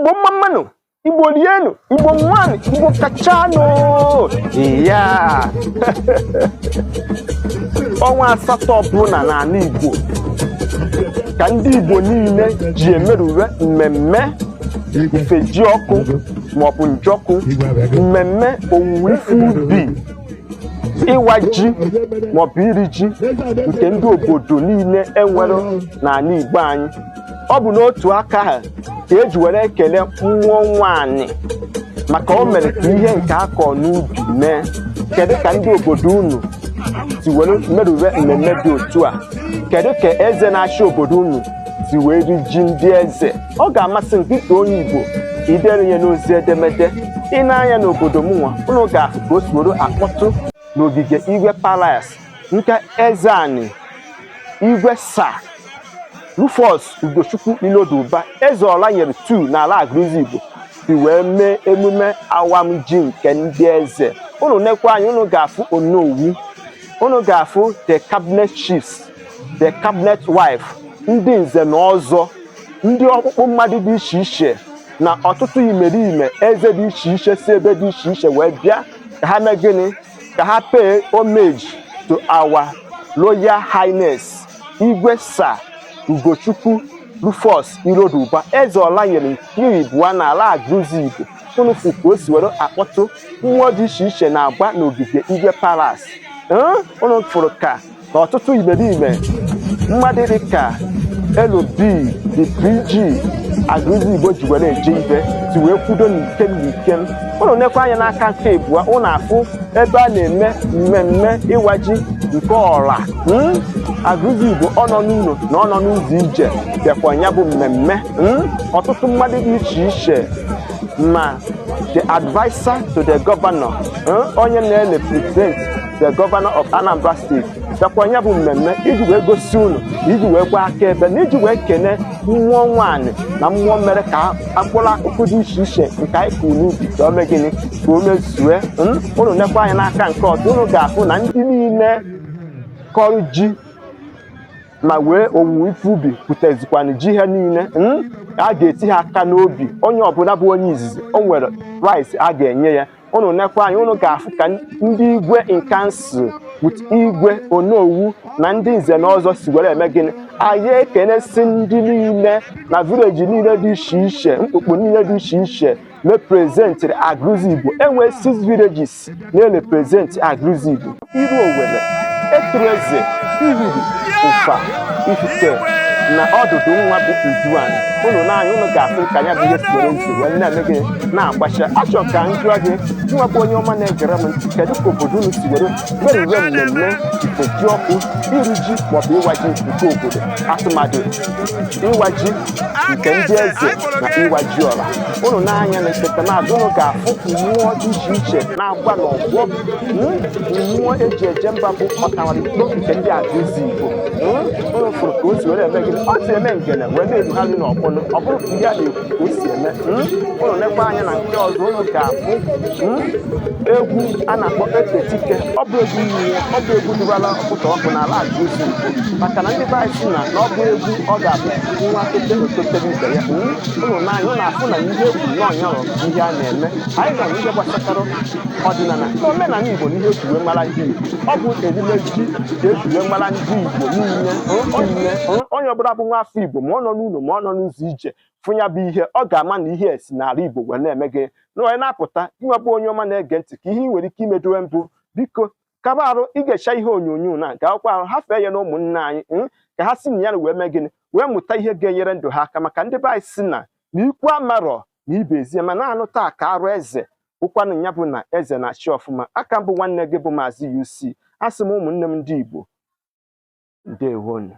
Igbo mamano, Igbo lieno, Igbo mwani, Igbo kachano. Yeah. Ọnwa asatọ ọbụla n'ala Igbo ka ndị Igbo niile ji emerụwe mmemme ife ji ọkụ maọbụ njọkụ, mmemme owuwe ife ubi, ịwa ji maọbụ iri ji nke ndị obodo niile enwere n'ala Igbo anyị. Ọ bụ n'otu aka ha ka eji were ekele mmụọ nwaanyị maka o mere ka ihe nke akọ n'ubi mee. Kedu ka ndị obodo unu si were merụwe mmemme dị otu a? Kedu ka eze na-achị obodo unu si wee ri ji ndị eze? Ọ ga-amasị nkịta onye Igbo ka idere ya n'ozi edemede. Ị na-anya n'obodo m nwa, unu ga-afụ ka o si were akpọtụ n'ogige Igwe Palace nke eze anyị Igwe Sir Rufus Ugochukwu Iloduba Ezeola nyere 2 n'ala Agrizi Igbo si wee mee emume awam ji nke ndị eze. Unu nekwa anya, unu ga-afụ Onowu, unu ga-afụ the cabinet chiefs, the cabinet wife, ndị nze na ọzọ, ndị ọkpụkpụ mmadụ dị iche iche na ọtụtụ imerime eze dị iche iche si ebe dị iche iche wee bịa ka ha mee gịnị? Ka ha pay homage to our Royal Highness Igwe Sir Ugochukwu Rufus Iloduba Ezeola nyere nke ibụa n'ala Agrizi Igbo. Unu fụ ka o si were akpọtụ mmụọ dị iche iche na-agba n'ogige Igwe Palace. Unu fụrụ ka ọtụtụ imerime mmadụ dị ka LOB the PG Agrizi Igbo ji were eje ibe si wee kwudo n'ikem. Unu nekwa anya n'aka nke ibụa, unu afụ ebe a na-eme mmemme ịwa ji nke ọla. Agrizi Igbo ọ nọ n'ụlọ na ọ nọ n'ụzọ ije bịakwa ya bụ mmemme. Ọtụtụ mmadụ dị iche iche ma the advisor to the governor, onye na-represent the governor of Anambra State bịakwa ya bụ mmemme iji wee gosi unu, iji wee gwa akaebe na iji wee kene mmụọ nwaanyị na mmụọ mere ka akpụrụ akụkụ dị iche iche nke anyị kụrụ n'ubi ka o mee gịnị? Ka o mezue. Unu nekwa anya n'aka nke ọzọ, unu ga-afụ na ndị niile kọrọ ji ma wee owuwe ife ubi pụtazikwana ji ha niile, a ga-eti ha aka n'obi. Onye ọbụla bụ onye izizi o nwere rice a ga-enye ya. Unu nekwa anya, unu ga-afụ ka ndị Igwe in council with Igwe Onowu na ndị nze na ọzọ si were eme gịnị? Anyị ekenesi ndị niile na vileji niile dị iche iche, mkpukpu niile dị iche iche representịrị Agrizi Igbo. Enwe 6 villages na-represent Agrizi Igbo: Iru Owere, Etureze, Ihuru, Ụfa, Ifite na ọdụdụ nwa bụ Uduan. Unu n'anya, unu ga-afụ ka ya bụ ihe si were nzi wee na-eme gị na-agbacha. Achọ ka m jụọ gị, nwa bụ onye ọma na-egere m ntị, kedu ka obodo unu si were merụwe mmemme ife ji ọkụ, iri ji maọbụ ịwa ji nke obodo, atụmadụ ịwa ji nke ndị eze na ịwa ji ọla? Unu n'anya na nsetanazụ, unu ga-afụ mmụọ dị iche iche na-agba n'ọgbọ, mmụọ eji eje mba bụ ọtawarikpo nke ndị Agrizi Igbo. Unu fụrụ ka o si were eme gịnị? Ọ si eme ngene wee na-erugharị n'ọkpọnụ. Ọ bụrụ ka ihe a na-ekwu ka o si eme. Unu nekwa anya na nke ọzọ, unu ga-afụ egwu a na-akpọ Eketike. Ọ bụ egwu ihe, ọ bụ egwu dụbara ọkụkọ ọkụ n'ala Agrizi Igbo, maka na ndị be anyị si na ọ bụ egwu ọ ga-abụ nwa ototere ibe ya. Unu n'anya, unu afụ na ihe egwu n'ọnyarọ ihe a na-eme. Anyị nọ n'ihe gbasatara ọdịnala na omenala Igbo na ihe eji wee mara ndị Igbo. Ọ bụ erime ji ka eji wee mara ndị Igbo niile. Onye ọbụla bụ nwa afọ Igbo, ma ọ nọ n'ụlọ ma ọ nọ n'ụzọ ije, fụnya bụ ihe ọ ga-ama na ihe esi n'ala Igbo wee na-eme gị na onye na-apụta. Inwebụ onye ọma na-ege ntị, ka ihe ị nwere ike imedowe mbụ, biko kaba arụ igecha ihe onyonyo na ga-akwụkwọ arụ ha fee ya na ụmụnne anyị ka ha si na ya wee mee gịnị? Wee mụta ihe ga-enyere ndụ ha aka. Maka ndị be anyị si na ikwu amarọ na ibe ezie ma na-anụ taa ka arụ eze ụkwanụ ya bụ na eze na-achị ọfụma. Aka mbụ nwanne gị bụ Maazị UC. Asị m ụmụnne m ndị Igbo, ndewonu.